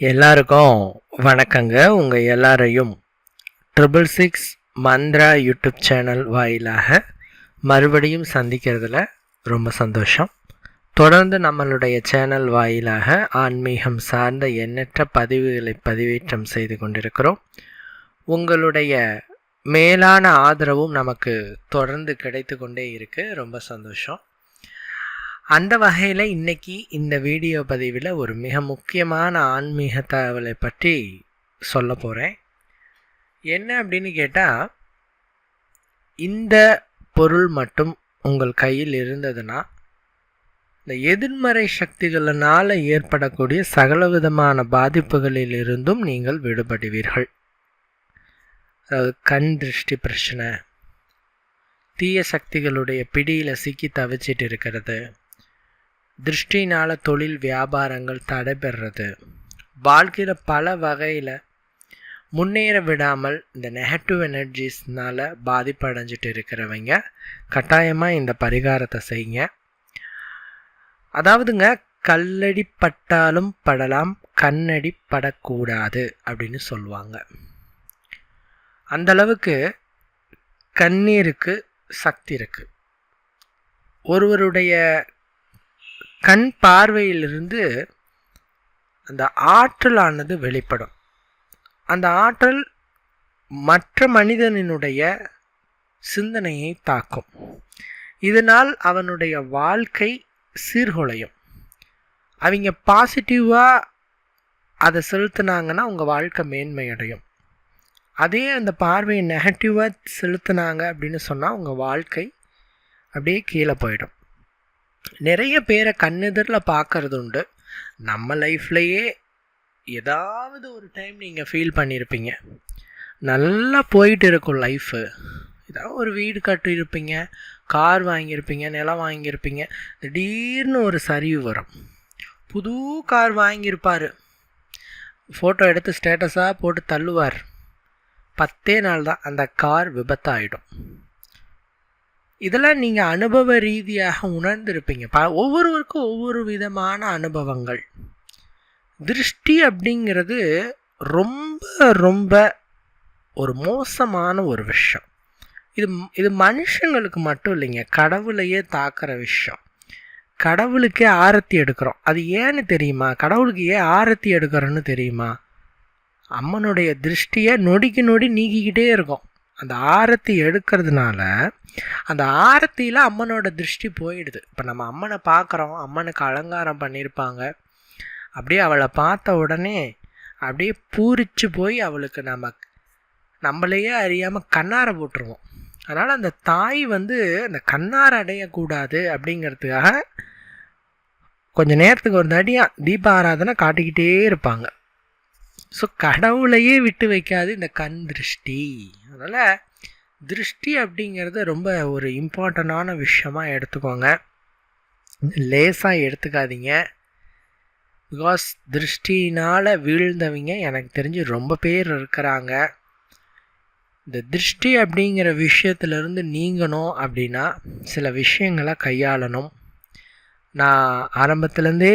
எல்லாருக்கும் வணக்கங்க. உங்கள் எல்லாரையும் 666 மந்த்ரா யூடியூப் சேனல் வாயிலாக மறுபடியும் சந்திக்கிறதுல ரொம்ப சந்தோஷம். தொடர்ந்து நம்மளுடைய சேனல் வாயிலாக ஆன்மீகம் சார்ந்த எண்ணற்ற பதிவுகளை பதிவேற்றம் செய்து கொண்டிருக்கிறோம். உங்களுடைய மேலான ஆதரவும் நமக்கு தொடர்ந்து கிடைத்து கொண்டே இருக்குது. ரொம்ப சந்தோஷம். அந்த வகையில் இன்றைக்கி இந்த வீடியோ பதிவில் ஒரு மிக முக்கியமான ஆன்மீக தகவலை பற்றி சொல்ல போகிறேன். என்ன அப்படின்னு கேட்டால், இந்த பொருள் மட்டும் உங்கள் கையில் இருந்ததுன்னா இந்த எதிர்மறை சக்திகளினால் ஏற்படக்கூடிய சகலவிதமான பாதிப்புகளில் இருந்தும் நீங்கள் விடுபடுவீர்கள். அதாவது கண் திருஷ்டி பிரச்சனை, தீய சக்திகளுடைய பிடியில் சிக்கி தவிச்சிட்டு இருக்கிறது, திருஷ்டினால் தொழில் வியாபாரங்கள் தடைபெறுறது, வாழ்க்கையில் பல வகையில் முன்னேற விடாமல் இந்த நெகட்டிவ் எனர்ஜிஸ்னால் பாதிப்படைஞ்சிட்டு இருக்கிறவங்க கட்டாயமாக இந்த பரிகாரத்தை செய்யுங்க. அதாவதுங்க, கல்லடி பட்டாலும் படலாம், கண்ணடி படக்கூடாது அப்படின்னு சொல்லுவாங்க. அந்தளவுக்கு கண்ணீருக்கு சக்தி இருக்குது. ஒருவருடைய கண் பார்வையிலிருந்து அந்த ஆற்றலானது வெளிப்படும். அந்த ஆற்றல் மற்ற மனிதனினுடைய சிந்தனையை தாக்கும். இதனால் அவனுடைய வாழ்க்கை சீர்குலையும். அவங்க பாசிட்டிவாக அதை செலுத்தினாங்கன்னா உங்கள் வாழ்க்கை மேன்மையடையும். அதே அந்த பார்வையை நெகட்டிவாக செலுத்தினாங்க அப்படின்னு சொன்னால் உங்கள் வாழ்க்கை அப்படியே கீழே போயிடும். நிறைய பேரை கண்ணெதிரில் பார்க்கறது உண்டு. நம்ம லைஃப்லையே ஏதாவது ஒரு டைம் நீங்கள் ஃபீல் பண்ணியிருப்பீங்க, நல்லா போயிட்டு இருக்கும் லைஃபு. ஏதாவது ஒரு வீடு கட்டியிருப்பீங்க, கார் வாங்கியிருப்பீங்க, நிலம் வாங்கியிருப்பீங்க. திடீர்னு ஒரு சரிவு வரும். புது கார் வாங்கியிருப்பார், ஃபோட்டோ எடுத்து ஸ்டேட்டஸாக போட்டு தள்ளுவார். 10 நாள் தான் அந்த கார் விபத்தாயிடும். இதெல்லாம் நீங்கள் அனுபவ ரீதியாக உணர்ந்திருப்பீங்க. ஒவ்வொருவருக்கும் ஒவ்வொரு விதமான அனுபவங்கள். திருஷ்டி அப்படிங்கிறது ரொம்ப ரொம்ப ஒரு மோசமான ஒரு விஷயம். இது மனுஷங்களுக்கு மட்டும் இல்லைங்க, கடவுளையே தாக்குற விஷயம். கடவுளுக்கே ஆரத்தி எடுக்கிறோம். அது ஏன்னு தெரியுமா? கடவுளுக்கு ஏன் ஆரத்தி எடுக்கிறோன்னு தெரியுமா? அம்மனுடைய திருஷ்டியை நொடிக்கு நொடி நீக்கிக்கிட்டே இருக்கும். அந்த ஆரத்தி எடுக்கிறதுனால அந்த ஆரத்தியில் அம்மனோட திருஷ்டி போயிடுது. இப்போ நம்ம அம்மனை பார்க்குறோம், அம்மனுக்கு அலங்காரம் பண்ணியிருப்பாங்க. அப்படியே அவளை பார்த்த உடனே அப்படியே பூரிச்சு போய் அவளுக்கு நம்மளையே அறியாமல் கண்ணார போட்டுருவோம். அதனால் அந்த தாய் அந்த கண்ணார அடையக்கூடாது அப்படிங்கிறதுக்காக கொஞ்சம் நேரத்துக்கு ஒரு தடியாக தீப ஆராதனை காட்டிக்கிட்டே இருப்பாங்க. ஸோ கடவுளையே விட்டு வைக்காது இந்த கண் திருஷ்டி. அதனால் திருஷ்டி அப்படிங்கிறது ரொம்ப ஒரு இம்பார்ட்டண்டான விஷயமாக எடுத்துக்கோங்க. லேசாக எடுத்துக்காதீங்க. பிகாஸ் திருஷ்டினால் வீழ்ந்தவங்க எனக்கு தெரிஞ்சு ரொம்ப பேர் இருக்கிறாங்க. இந்த திருஷ்டி அப்படிங்கிற விஷயத்துலேருந்து நீங்கணும் அப்படின்னா சில விஷயங்களை கையாளணும். நான் ஆரம்பத்துலேருந்தே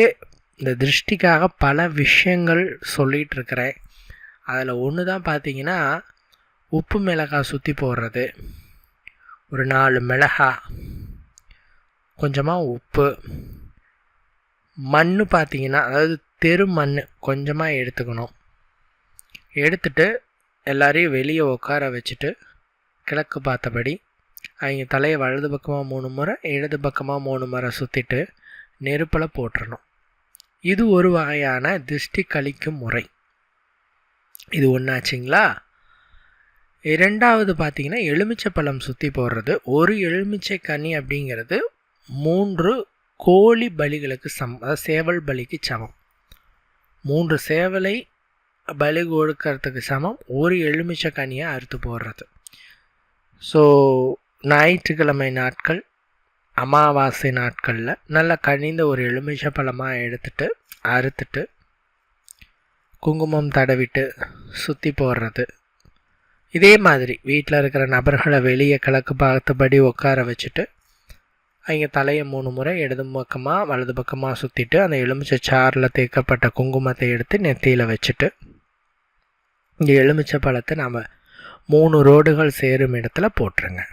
இந்த திருஷ்டிக்காக பல விஷயங்கள் சொல்லிகிட்டு இருக்கிறேன். அதில் ஒன்று தான் பார்த்தீங்கன்னா, உப்பு மிளகாய் சுற்றி போடுறது. ஒரு 4 மிளகாய், கொஞ்சமாக உப்பு, மண் பார்த்தீங்கன்னா, அதாவது தெரு மண் கொஞ்சமாக எடுத்துக்கணும். எடுத்துட்டு எல்லாரையும் வெளியே உட்கார வச்சுட்டு கிழக்கு பார்த்தபடி அவங்க தலையை வலது பக்கமாக 3 முறை, இடது பக்கமாக 3 முறை சுற்றிட்டு நெருப்பில் போட்டுடணும். இது ஒரு வகையான திருஷ்டி கழிக்கும் முறை. இது ஒன்றாச்சுங்களா? 2வது பார்த்தீங்கன்னா, எலுமிச்சை பழம் சுற்றி போடுறது. ஒரு எலுமிச்சை கனி அப்படிங்கிறது 3 கோழி பலிகளுக்கு சமம், அதாவது சேவல் பலிக்கு சமம். 3 சேவலை பலி கொடுக்கறதுக்கு சமம் ஒரு எலுமிச்சை கனியை அறுத்து போடுறது. ஸோ ஞாயிற்றுக்கிழமை நாட்கள், அமாவாசை நாட்களில் நல்லா கனிந்த ஒரு எலுமிச்சை பழமாக எடுத்துட்டு அறுத்துட்டு குங்குமம் தடவிட்டு சுற்றி போடுறது. இதே மாதிரி வீட்டில் இருக்கிற நபர்களை வெளியே கிழக்கு பார்த்தபடி உட்கார வச்சுட்டு அவங்க தலையை 3 முறை இடது பக்கமாக வலது பக்கமாக சுற்றிட்டு அந்த எலுமிச்சை சாறில் தேக்கப்பட்ட குங்குமத்தை எடுத்து நெத்தியில் வச்சுட்டு இந்த எலுமிச்சை பழத்தை நம்ம 3 ரோடுகள் சேரும் இடத்துல போட்டுருங்க.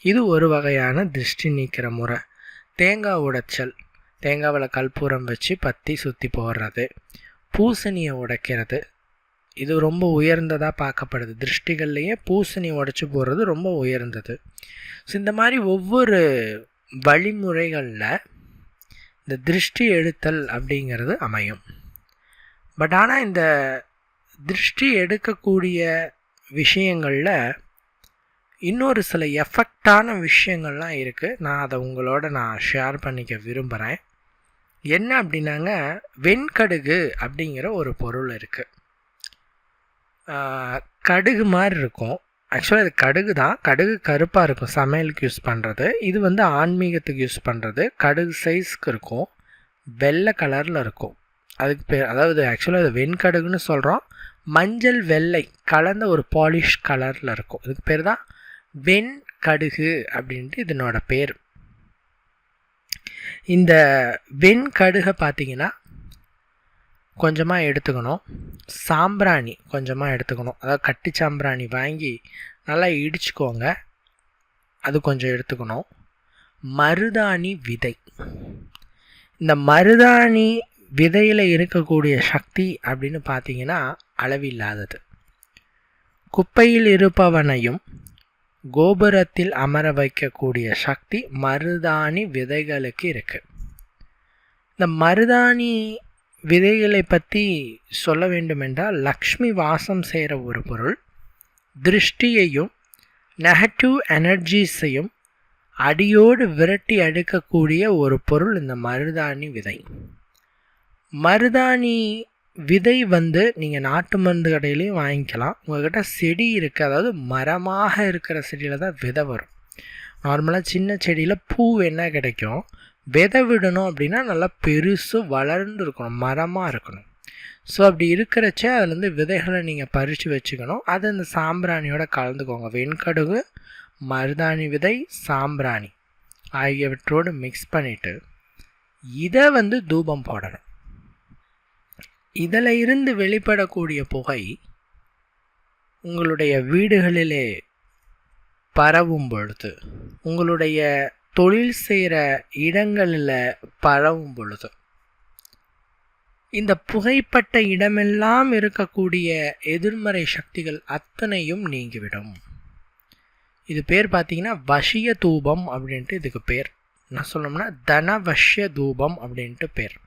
இது ஒரு வகையான திருஷ்டி நீக்கிற முறை. தேங்காய் உடைச்சல், தேங்காவில் கற்பூரம் வச்சு பற்றி சுற்றி போடுறது, பூசணியை உடைக்கிறது, இது ரொம்ப உயர்ந்ததாக பார்க்கப்படுது. திருஷ்டிகள்லேயே பூசணி உடைச்சி போடுறது ரொம்ப உயர்ந்தது. ஸோ இந்த மாதிரி ஒவ்வொரு வழிமுறைகளில் இந்த திருஷ்டி எடுத்தல் அப்படிங்கிறது அமையும். பட் ஆனால் இந்த திருஷ்டி எடுக்கக்கூடிய விஷயங்களில் இன்னொரு சில எஃபெக்டான விஷயங்கள்லாம் இருக்குது. நான் அதை உங்களோட ஷேர் பண்ணிக்க விரும்புகிறேன். என்ன அப்படின்னாங்க, வெண்கடுகு அப்படிங்கிற ஒரு பொருள் இருக்குது. கடுகு மாதிரி இருக்கும். ஆக்சுவலாக இது கடுகு தான். கடுகு கருப்பாக இருக்கும், சமையலுக்கு யூஸ் பண்ணுறது. இது ஆன்மீகத்துக்கு யூஸ் பண்ணுறது. கடுகு சைஸ்க்கு இருக்கும், வெள்ளை கலரில் இருக்கும். அதுக்கு பேர், அதாவது ஆக்சுவலாக இது வெண்கடுகுன்னு சொல்கிறோம். மஞ்சள் வெள்ளை கலந்த ஒரு பாலிஷ் கலரில் இருக்கும். இதுக்கு பேர் தான் வெண்கடுகு அப்படின்ட்டு இதனோட பேர். இந்த வெண்கடுகை பார்த்திங்கன்னா கொஞ்சமாக எடுத்துக்கணும். சாம்பிராணி கொஞ்சமாக எடுத்துக்கணும். அதாவது கட்டி சாம்பிராணி வாங்கி நல்லா இடிச்சுக்கோங்க, அது கொஞ்சம் எடுத்துக்கணும். மருதாணி விதை, இந்த மருதாணி விதையில் இருக்கக்கூடிய சக்தி அப்படின்னு பார்த்தீங்கன்னா அளவில்லாதது. குப்பையில் இருப்பவனையும் கோபுரத்தில் அமர வைக்கக்கூடிய சக்தி மருதாணி விதைகளுக்கு இருக்குது. இந்த மருதாணி விதைகளை பற்றி சொல்ல வேண்டுமென்றால், லக்ஷ்மி வாசம் செய்கிற ஒரு பொருள். திருஷ்டியையும் நெகட்டிவ் எனர்ஜிஸையும் அடியோடு விரட்டி அடுக்கக்கூடிய ஒரு பொருள் இந்த மருதாணி விதை. மருதாணி விதை நீங்கள் நாட்டு மருந்து கடையிலையும் வாங்கிக்கலாம். உங்கள்கிட்ட செடி இருக்குது, அதாவது மரமாக இருக்கிற செடியில் தான் விதை வரும். நார்மலாக சின்ன செடியில் பூ என்ன கிடைக்கும், விதை விடணும் அப்படின்னா நல்லா பெருசு வளர்ந்து இருக்கணும், மரமாக இருக்கணும். ஸோ அப்படி இருக்கிறச்ச அதுலேருந்து விதைகளை நீங்கள் பறித்து வச்சுக்கணும். அது இந்த சாம்பிராணியோட கலந்துக்கோங்க. வெண்கடுகு, மருதாணி விதை, சாம்பிராணி ஆகியவற்றோடு மிக்ஸ் பண்ணிவிட்டு இதை தூபம் போடணும். இதில் இருந்து வெளிப்படக்கூடிய புகை உங்களுடைய வீடுகளிலே பரவும் பொழுது, உங்களுடைய தொழில் செய்கிற இடங்களில் பரவும் பொழுது, இந்த புகைப்பட்ட இடமெல்லாம் இருக்கக்கூடிய எதிர்மறை சக்திகள் அத்தனையும் நீங்கிவிடும். இது பேர் பார்த்தீங்கன்னா வசிய தூபம் அப்படின்ட்டு இதுக்கு பேர். என்ன சொல்லணும்னா தனவசிய தூபம் அப்படின்ட்டு பேர்.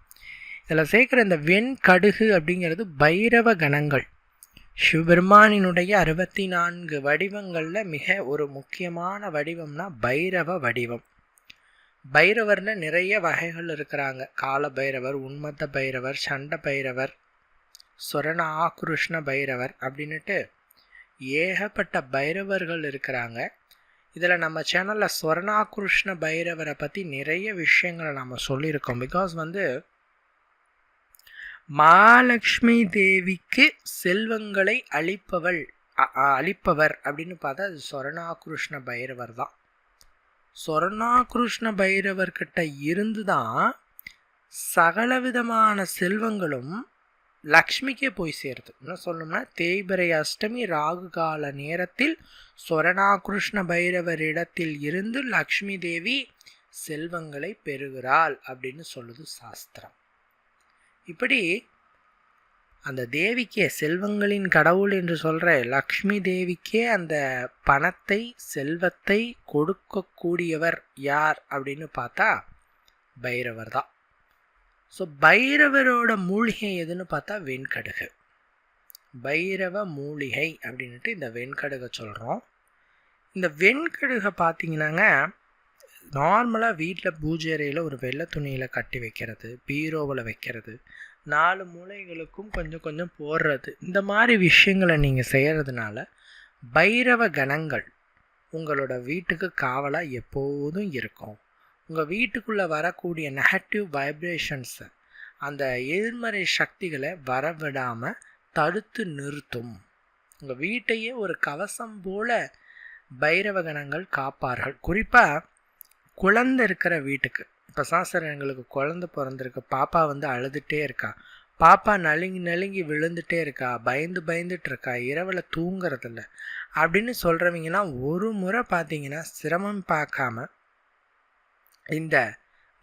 இதில் சேர்க்குற இந்த வெண்கடுகு அப்படிங்கிறது பைரவ கணங்கள். சிவபெருமானினுடைய 64 வடிவங்களில் மிக ஒரு முக்கியமான வடிவம்னா பைரவ வடிவம். பைரவரில் நிறைய வகைகள் இருக்கிறாங்க. கால பைரவர், உன்மத்த பைரவர், சண்ட பைரவர், சொரண ஆக்ருஷ்ண பைரவர் அப்படின்ட்டு ஏகப்பட்ட பைரவர்கள் இருக்கிறாங்க. இதில் நம்ம சேனலில் சொரணாகிருஷ்ண பைரவரை பற்றி நிறைய விஷயங்களை நம்ம சொல்லியிருக்கோம். பிகாஸ் மகாலட்சுமி தேவிக்கு செல்வங்களை அளிப்பவர் அப்படின்னு பார்த்தா அது சொரணாகிருஷ்ண பைரவர் தான். சொரணாகிருஷ்ண பைரவர்கிட்ட இருந்து தான் சகலவிதமான செல்வங்களும் லக்ஷ்மிக்கே போய் சேருது. என்ன சொல்லணும்னா, தேய்பிறை அஷ்டமி ராகு கால நேரத்தில் சொரணாகிருஷ்ண பைரவர் இடத்தில் இருந்து லக்ஷ்மி தேவி செல்வங்களை பெறுகிறாள் அப்படின்னு சொல்லுது சாஸ்திரம். இப்படி அந்த தேவிக்கே, செல்வங்களின் கடவுள் என்று சொல்கிற லக்ஷ்மி தேவிக்கே அந்த பணத்தை, செல்வத்தை கொடுக்கக்கூடியவர் யார் அப்படின்னு பார்த்தா பைரவர் தான். ஸோ பைரவரோட மூலிகை எதுன்னு பார்த்தா வெண்கடுகு. பைரவ மூலிகை அப்படின்ட்டு இந்த வெண்கடுகை சொல்கிறோம். இந்த வெண்கடுகை பார்த்தீங்கன்னாங்க, நார்மலாக வீட்டில் பூஜை அறையில் ஒரு வெள்ளை துணியில் கட்டி வைக்கிறது, பீரோவில் வைக்கிறது, 4 மூலைகளுக்கும் கொஞ்சம் கொஞ்சம் போடுறது, இந்த மாதிரி விஷயங்களை நீங்கள் செய்கிறதுனால பைரவ கணங்கள் உங்களோட வீட்டுக்கு காவலாக எப்போதும் இருக்கும். உங்கள் வீட்டுக்குள்ளே வரக்கூடிய நெகட்டிவ் வைப்ரேஷன்ஸை, அந்த எதிர்மறை சக்திகளை வரவிடாமல் தடுத்து நிறுத்தும். உங்கள் வீட்டையே ஒரு கவசம் போல பைரவ கணங்கள் காப்பார்கள். குறிப்பாக குழந்தை இருக்கிற வீட்டுக்கு, இப்போ சாஸ்திரம் எங்களுக்கு குழந்தை பிறந்திருக்கு, பாப்பா வந்து அழுதுகிட்டே இருக்கா, பாப்பா நலுங்கி நலுங்கி விழுந்துட்டே இருக்கா, பயந்துட்டு இருக்கா, இரவில் தூங்குறதில்ல அப்படின்னு சொல்கிறவங்கன்னா ஒரு முறை பார்த்தீங்கன்னா சிரமம் பார்க்காம இந்த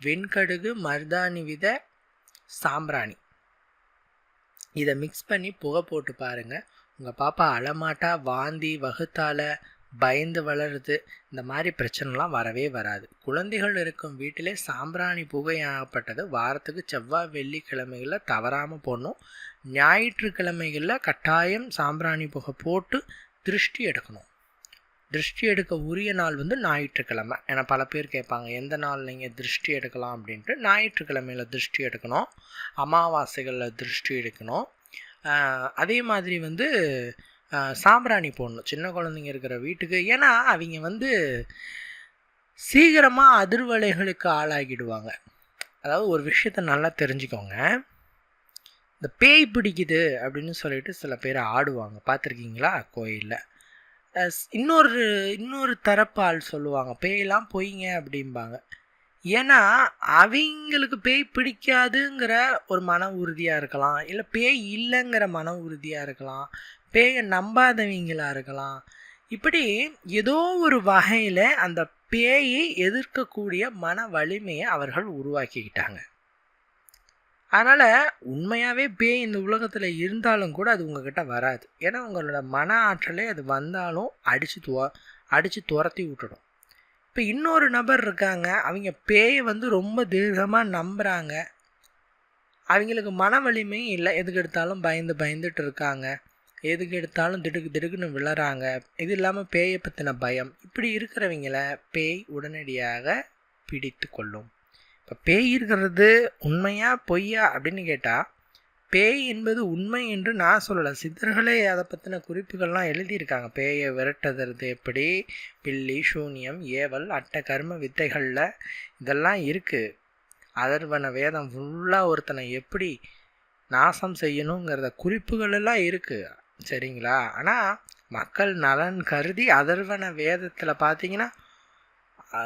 வெண்கடுகு, மருதாணி விதை, சாம்பிராணி இதை மிக்ஸ் பண்ணி புகை போட்டு பாருங்கள். உங்கள் பாப்பா அழமாட்டா, வாந்தி வகுத்தால பயந்து வளருது, இந்த மாதிரி பிரச்சனைலாம் வரவே வராது. குழந்தைகள் இருக்கும் வீட்டிலே சாம்பிராணி புகையாகப்பட்டது வாரத்துக்கு செவ்வாய் வெள்ளிக்கிழமைகளில் தவறாமல் போடணும். ஞாயிற்றுக்கிழமைகளில் கட்டாயம் சாம்பிராணி புகை போட்டு திருஷ்டி எடுக்கணும். திருஷ்டி எடுக்க உரிய நாள் வந்து ஞாயிற்றுக்கிழமை. ஏன்னா பல பேர் கேட்பாங்க எந்த நாள் நீங்கள் திருஷ்டி எடுக்கலாம் அப்படின்ட்டு. ஞாயிற்றுக்கிழமையில் திருஷ்டி எடுக்கணும், அமாவாசைகளில் திருஷ்டி எடுக்கணும். அதே மாதிரி வந்து சாம்பிராணி போடணும் சின்ன குழந்தைங்க இருக்கிற வீட்டுக்கு. ஏன்னா அவங்க வந்து சீக்கிரமாக அதிர்வலைகளுக்கு ஆளாகிடுவாங்க. அதாவது ஒரு விஷயத்த நல்லா தெரிஞ்சுக்கோங்க, இந்த பேய் பிடிக்குது அப்படின்னு சொல்லிட்டு சில பேர் ஆடுவாங்க, பார்த்துருக்கீங்களா கோயிலில். இன்னொரு தரப்பால் சொல்லுவாங்க பேயெல்லாம் பொய்ங்க அப்படிம்பாங்க. ஏன்னா அவங்களுக்கு பேய் பிடிக்காதுங்கிற ஒரு மன உறுதியாக இருக்கலாம், இல்லை பேய் இல்லைங்கிற மன உறுதியாக இருக்கலாம், பேயை நம்பாதவங்களாக இருக்கலாம். இப்படி ஏதோ ஒரு வகையில் அந்த பேயை எதிர்க்கக்கூடிய மன வலிமையை அவர்கள் உருவாக்கிக்கிட்டாங்க. அதனால் உண்மையாகவே பேய் இந்த உலகத்தில் இருந்தாலும் கூட அது உங்ககிட்ட வராது. ஏன்னா உங்களோட மன ஆற்றலே அது வந்தாலும் அடித்து துரத்தி விட்டுடும். இப்போ இன்னொரு நபர் இருக்காங்க, அவங்க பேயை வந்து ரொம்ப தீர்க்கமாக நம்புகிறாங்க, அவங்களுக்கு மன வலிமையும் இல்லை, எதுக்கு எடுத்தாலும் பயந்துட்டு இருக்காங்க, எதுக்கு எடுத்தாலும் திடுக்குன்னு விழறாங்க, இது இல்லாமல் பேயை பற்றின பயம். இப்படி இருக்கிறவங்கள பேய் உடனடியாக பிடித்து கொள்ளும். இப்போ பேய் இருக்கிறது உண்மையா பொய்யா அப்படின்னு கேட்டால், பேய் என்பது உண்மை என்று நான் சொல்லலை, சித்தர்களே அதை பற்றின குறிப்புகள்லாம் எழுதியிருக்காங்க. பேயை விரட்டுறது எப்படி, பில்லி சூனியம் ஏவல் அட்ட கர்ம வித்தைகளில் இதெல்லாம் இருக்குது. அதர்வன வேதம் ஃபுல்லாக ஒருத்தனை எப்படி நாசம் செய்யணுங்கிறத குறிப்புகள் எல்லாம் இருக்குது, சரிங்களா? ஆனால் மக்கள் நலன் கருதி அதர்வன வேதத்தில் பார்த்தீங்கன்னா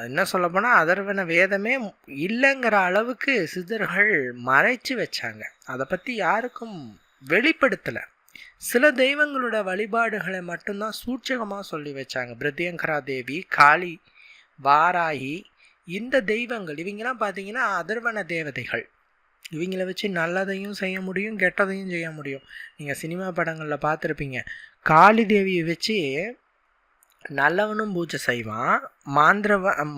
என்ன சொல்லப்போனால் அதர்வன வேதமே இல்லைங்கிற அளவுக்கு சித்தர்கள் மறைச்சி வச்சாங்க. அதை பற்றி யாருக்கும் வெளிப்படுத்தலை. சில தெய்வங்களோட வழிபாடுகளை மட்டும்தான் சூட்சகமாக சொல்லி வச்சாங்க. பிருத்தியங்கரா தேவி, காளி, வாராகி, இந்த தெய்வங்கள் இவங்கெல்லாம் பார்த்தீங்கன்னா அதர்வன தேவதைகள். இவங்கள வச்சு நல்லதையும் செய்ய முடியும், கெட்டதையும் செய்ய முடியும். நீங்கள் சினிமா படங்களில் பார்த்துருப்பீங்க, காளி தேவியை வச்சு நல்லவனும் பூஜை செய்வான்,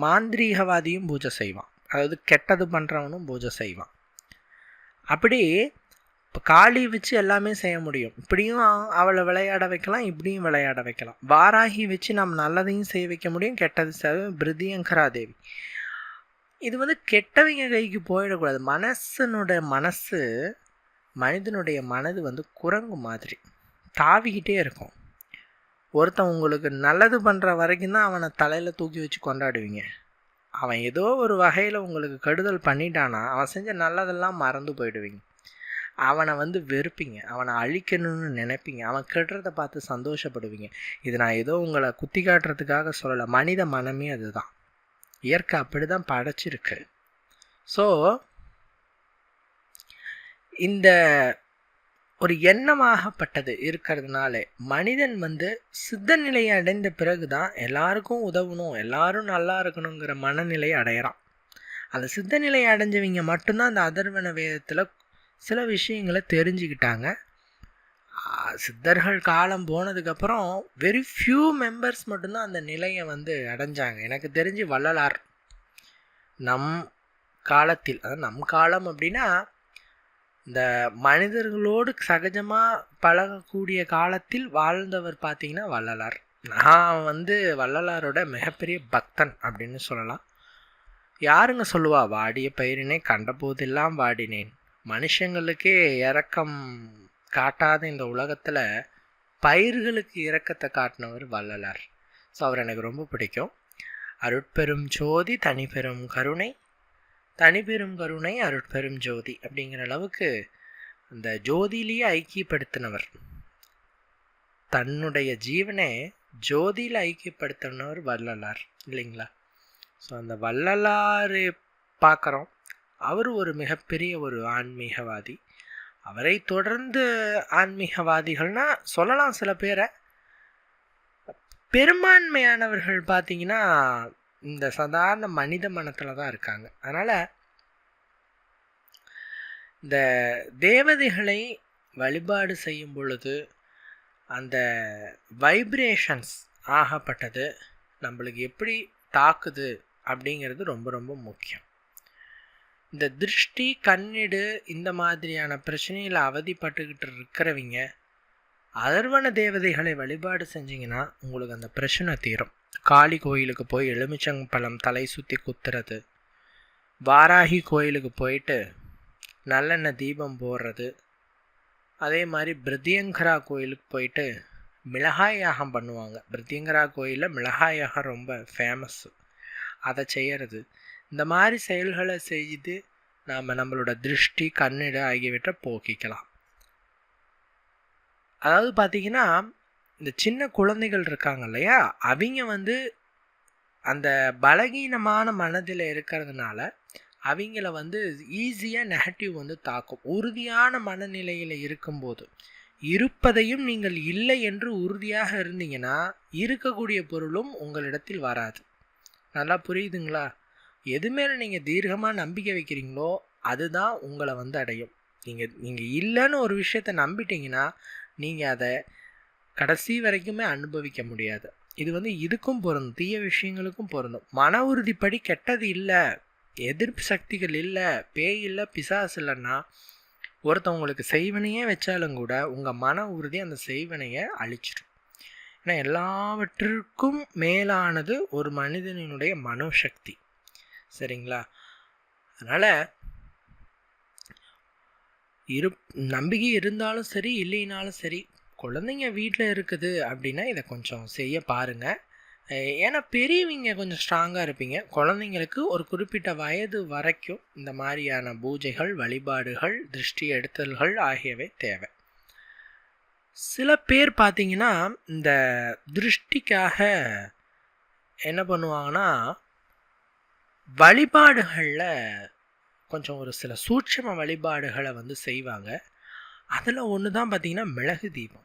மாந்திரீகவாதியும் பூஜை செய்வான், அதாவது கெட்டது பண்ணுறவனும் பூஜை செய்வான். அப்படி இப்போ காளி வச்சு எல்லாமே செய்ய முடியும். இப்படியும் அவளை விளையாட வைக்கலாம், இப்படியும் விளையாட வைக்கலாம். வாராகி வச்சு நம்ம நல்லதையும் செய்ய வைக்க முடியும், கெட்டது செய்ய. பிருத்தியங்கரா தேவி, இது வந்து கெட்டவங்க கைக்கு போயிடக்கூடாது. மனிதனுடைய மனது வந்து குரங்கு மாதிரி தாவிக்கிட்டே இருக்கும். ஒருத்தன் உங்களுக்கு நல்லது பண்ணுற வரைக்கும் தான் அவனை தலையில் தூக்கி வச்சு கொண்டாடுவீங்க. அவன் ஏதோ ஒரு வகையில் உங்களுக்கு கெடுதல் பண்ணிட்டானா அவன் செஞ்ச நல்லதெல்லாம் மறந்து போயிடுவீங்க. அவனை வந்து வெறுப்பீங்க, அவனை அழிக்கணும்னு நினைப்பீங்க, அவன் கெடுறதை பார்த்து சந்தோஷப்படுவீங்க. இது நான் ஏதோ உங்களை குத்தி காட்டுறதுக்காக சொல்லலை, மனித மனமே அதுதான், இயற்கை அப்படி தான் படைச்சிருக்கு. ஸோ இந்த ஒரு எண்ணமாகப்பட்டது இருக்கிறதுனால மனிதன் வந்து சித்த நிலையை அடைந்த பிறகு தான் எல்லாருக்கும் உதவணும், எல்லாரும் நல்லா இருக்கணுங்கிற மனநிலையை அடையிறான். அந்த சித்த நிலையை அடைஞ்சவங்க மட்டும்தான் அந்த அதர்வன வேதத்தில் சில விஷயங்களை தெரிஞ்சுக்கிட்டாங்க. சித்தர்கள் காலம் போனதுக்கப்புறம் வெரி ஃபியூ மெம்பர்ஸ் மட்டும்தான் அந்த நிலையை வந்து அடைஞ்சாங்க. எனக்கு தெரிஞ்சு வள்ளலார் நம் காலத்தில், அதாவது நம் காலம் அப்படின்னா இந்த மனிதர்களோடு சகஜமாக பழகக்கூடிய காலத்தில் வாழ்ந்தவர் பார்த்தீங்கன்னா வள்ளலார். நான் வந்து வள்ளலாரோட மிகப்பெரிய பக்தன் அப்படின்னு சொல்லலாம். யாருங்க சொல்லுவா, வாடிய பயிரினை கண்ட போதெல்லாம் வாடினேன். மனுஷங்களுக்கே இரக்கம் காட்டாத இந்த உலகத்தில் பயிர்களுக்கு இரக்கத்தை காட்டினவர் வள்ளலார். ஸோ அவர் எனக்கு ரொம்ப பிடிக்கும். அருட்பெரும் ஜோதி தனிப்பெரும் கருணை, தனிப்பெரும் கருணை அருட்பெரும் ஜோதி அப்படிங்கிற அளவுக்கு அந்த ஜோதியிலேயே ஐக்கியப்படுத்தினவர், தன்னுடைய ஜீவனை ஜோதியில் ஐக்கியப்படுத்தினவர் வள்ளலார் இல்லைங்களா? ஸோ அந்த வள்ளலார் பார்க்குறோம். அவர் ஒரு மிகப்பெரிய ஒரு ஆன்மீகவாதி. அவரை தொடர்ந்து ஆன்மீகவாதிகள்னா சொல்லலாம் சில பேரை. பெரும்பான்மையானவர்கள் பார்த்தீங்கன்னா இந்த சாதாரண மனித மனத்தில் தான் இருக்காங்க. அதனால் இந்த தேவதைகளை வழிபாடு செய்யும் பொழுது அந்த வைப்ரேஷன்ஸ் ஆகப்பட்டது நம்மளுக்கு எப்படி தாக்குது அப்படிங்கிறது ரொம்ப ரொம்ப முக்கியம். இந்த திருஷ்டி கண்ணிடு இந்த மாதிரியான பிரச்சனையில் அவதிப்பட்டுக்கிட்டு இருக்கிறவங்க அதர்வன தேவதைகளை வழிபாடு செஞ்சிங்கன்னா உங்களுக்கு அந்த பிரச்சனை தீரும். காளி கோயிலுக்கு போய் எலுமிச்சம்பழம் தலை சுற்றி குத்துறது, வாராகி கோயிலுக்கு போயிட்டு நல்லெண்ணெய் தீபம் போடுறது, அதே மாதிரி பிரித்தியங்கரா கோயிலுக்கு போயிட்டு மிளகாய் யாகம் பண்ணுவாங்க. பிரித்தியங்கரா கோயிலில் மிளகாய் யாகம் ரொம்ப ஃபேமஸ்ஸு. அதை செய்கிறது, இந்த மாதிரி செயல்களை செய்து நாம் நம்மளோட திருஷ்டி கண்ணிடு ஆகியவற்றை போக்கிக்கலாம். அதாவது பார்த்திங்கன்னா இந்த சின்ன குழந்தைகள் இருக்காங்க இல்லையா, அவங்க அந்த பலகீனமான மனதில் இருக்கிறதுனால அவங்கள ஈஸியாக நெகட்டிவ் தாக்கும். உறுதியான மனநிலையில் இருக்கும்போது இருப்பதையும் நீங்கள் இல்லை என்று உறுதியாக இருந்தீங்கன்னா இருக்கக்கூடிய பொருளும் உங்களிடத்தில் வராது. நல்லா புரியுதுங்களா? எது மேலே நீங்கள் தீர்க்கமாக நம்பிக்கை வைக்கிறீங்களோ அதுதான் உங்களை அடையும். நீங்கள் இல்லைன்னு ஒரு விஷயத்தை நம்பிட்டீங்கன்னா நீங்கள் அதை கடைசி வரைக்குமே அனுபவிக்க முடியாது. இது இதுக்கும் பொருந்தும், தீய விஷயங்களுக்கும் பொருந்தும். மன உறுதிப்படி கெட்டது இல்லை, எதிர்ப்பு சக்திகள் இல்லை, பேய் இல்லை, பிசாசு இல்லைன்னா ஒருத்தவங்களுக்கு செய்வனையே வச்சாலும் கூட உங்கள் மன உறுதி அந்த செய்வனையை அழிச்சிடும். ஏன்னா எல்லாவற்றிற்கும் மேலானது ஒரு மனிதனுடைய மனோசக்தி. சரிங்களா? அதனால் நம்பிக்கை இருந்தாலும் சரி இல்லைனாலும் சரி, குழந்தைங்க வீட்டில் இருக்குது அப்படின்னா இதை கொஞ்சம் செய்ய பாருங்கள். ஏன்னா பெரியவங்க கொஞ்சம் ஸ்ட்ராங்காக இருப்பீங்க. குழந்தைங்களுக்கு ஒரு குறிப்பிட்ட வயது வரைக்கும் இந்த மாதிரியான பூஜைகள், வழிபாடுகள், திருஷ்டி எடுத்தல்கள் ஆகியவை தேவை. சில பேர் பார்த்தீங்கன்னா இந்த திருஷ்டிக்காக என்ன பண்ணுவாங்கன்னா வழிபாடுகளில் கொஞ்சம் ஒரு சில சூட்சம வழிபாடுகளை செய்வாங்க. அதில் ஒன்று தான் பார்த்திங்கன்னா மிளகு தீபம்.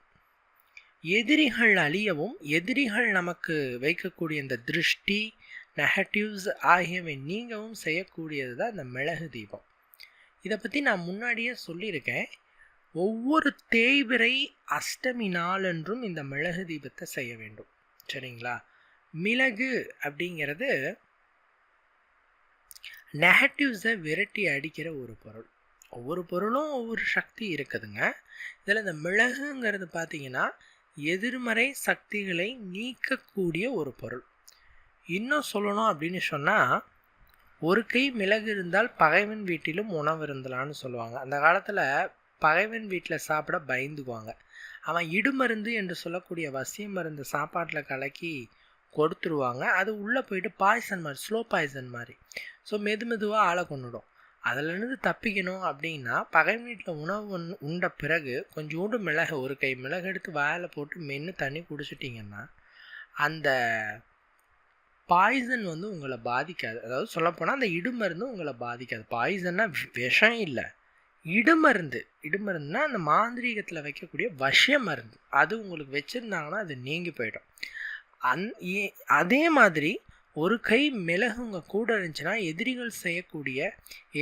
எதிரிகள் அழியவும் எதிரிகள் நமக்கு வைக்கக்கூடிய இந்த திருஷ்டி நெகட்டிவ்ஸ் ஆகியவை நீங்கவும் செய்யக்கூடியது தான் இந்த மிளகு தீபம். இதை பற்றி நான் முன்னாடியே சொல்லியிருக்கேன். ஒவ்வொரு தேய்பிறை அஷ்டமி நாளன்றும் இந்த மிளகு தீபத்தை செய்ய வேண்டும். சரிங்களா? மிளகு அப்படிங்கிறது நெகட்டிவ்ஸை விரட்டி அடிக்கிற ஒரு பொருள். ஒவ்வொரு பொருளும் ஒவ்வொரு சக்தி இருக்குதுங்க. இதில் இந்த மிளகுங்கிறது பார்த்திங்கன்னா எதிர்மறை சக்திகளை நீக்கக்கூடிய ஒரு பொருள். இன்னும் சொல்லணும் அப்படின்னு சொன்னால், ஒரு கை மிளகு இருந்தால் பகைவன் வீட்டிலும் உணவு இருந்தலான்னு சொல்லுவாங்க. அந்த காலத்தில் பகைவன் வீட்டில் சாப்பிட பயந்துக்குவாங்க. அவன் இடுமருந்து என்று சொல்லக்கூடிய வசிய மருந்து சாப்பாட்டில் கலக்கி கொடுத்துருவாங்க. அது உள்ளே போயிட்டு பாய்சன் மாதிரி, ஸ்லோ பாய்சன் மாதிரி. ஸோ மெதுவாக ஆளை கொண்டுடும். அதிலேருந்து தப்பிக்கணும் அப்படின்னா பகை வீட்டில் உணவு உண்ட பிறகு கொஞ்சோண்டு மிளகு, ஒரு கை மிளகு எடுத்து வாயில் போட்டு மென்று தண்ணி குடிச்சிட்டிங்கன்னா அந்த பாய்சன் உங்களை பாதிக்காது. அதாவது சொல்லப்போனால் அந்த இடுமருந்து உங்களை பாதிக்காது. பாய்சன்னா விஷம் இல்லை, இடுமருந்துனா அந்த மாந்திரீகத்தில் வைக்கக்கூடிய வசிய மருந்து. அது உங்களுக்கு வச்சுருந்தாங்கன்னா அது நீங்கி போயிடும். அதே மாதிரி ஒரு கை மிளகு உங்கள் கூட இருந்துச்சுன்னா எதிரிகள் செய்யக்கூடிய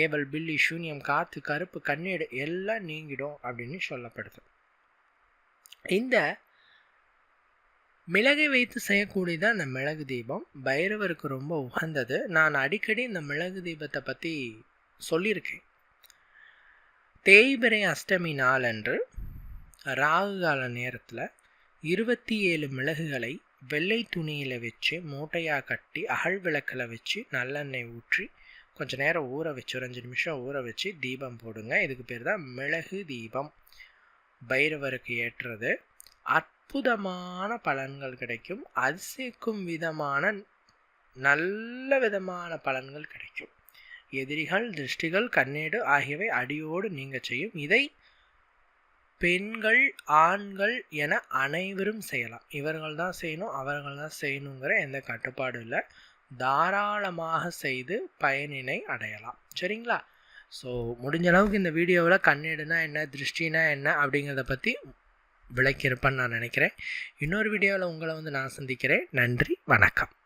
ஏவல், பில்லி, சூன்யம், காற்று, கருப்பு, கண்ணீடு எல்லாம் நீங்கிடும் அப்படின்னு சொல்லப்படுது. இந்த மிளகை வைத்து செய்யக்கூடியதான் இந்த மிளகு தீபம். பைரவருக்கு ரொம்ப உகந்தது. நான் அடிக்கடி இந்த மிளகு தீபத்தை பற்றி சொல்லியிருக்கேன். தேய்பிறை அஷ்டமி நாளன்று ராகு கால நேரத்தில் 27 மிளகுகளை வெள்ளை துணியில் வச்சு மூட்டையாக கட்டி அகல் விளக்கில் வச்சு நல்லெண்ணெய் ஊற்றி கொஞ்சம் நேரம் ஊற வச்சு, ஒரு 5 நிமிஷம் ஊற வச்சு தீபம் போடுங்க. இதுக்கு பேர் தான் மிளகு தீபம். பைரவருக்கு ஏற்றுறது. அற்புதமான பலன்கள் கிடைக்கும். அதிசயிக்கும் விதமான நல்ல விதமான பலன்கள் கிடைக்கும். எதிரிகள், திருஷ்டிகள், கண்ணீடு ஆகியவை அடியோடு நீங்க செய்யும். இதை பெண்கள், ஆண்கள் என அனைவரும் செய்யலாம். இவர்கள் தான் செய்யணும், அவர்கள் தான் செய்யணுங்கிற எந்த கட்டுப்பாடும் இல்லை. தாராளமாக செய்து பயனினை அடையலாம். சரிங்களா? ஸோ முடிஞ்ச அளவுக்கு இந்த வீடியோவில் கண்ணீடுனா என்ன, திருஷ்டினா என்ன அப்படிங்கிறத பற்றி விளக்கியிருப்பேன்னு நான் நினைக்கிறேன். இன்னொரு வீடியோவில் உங்களை நான் சந்திக்கிறேன். நன்றி, வணக்கம்.